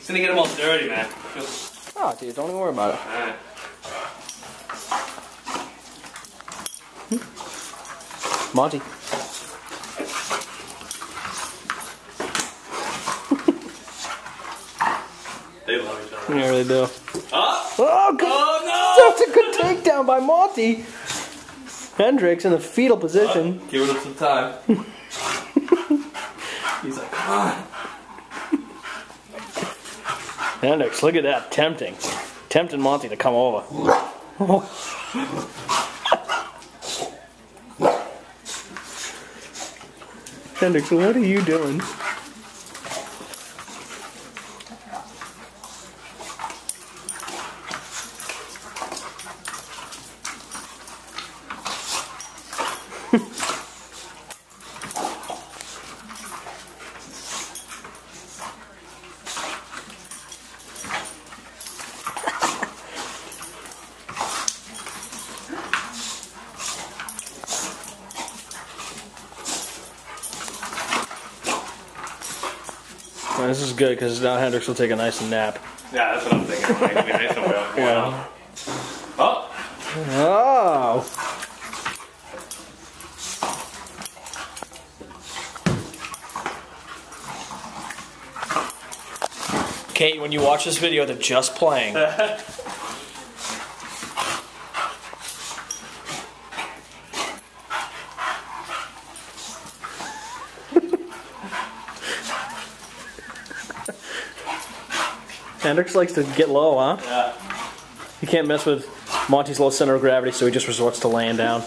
He's gonna get them all dirty, man. Oh, dude, don't even worry about it. Alright. Monty. They love each other. Yeah, they do. Oh! Oh, good. Oh That's a good takedown by Monty. Hendricks in the fetal position. Giving him some time. He's like, come on. Hendricks, look at that. Tempting. Tempting Monty to come over. Hendricks, what are you doing? Well, this is good because now Hendricks will take a nice nap. Yeah, that's what I'm thinking. Like, it'll be nice and well. Yeah. Oh! Oh! Kate, when you watch this video, they're just playing. Hendricks likes to get low, huh? Yeah. He can't mess with Monty's low center of gravity, so he just resorts to laying down.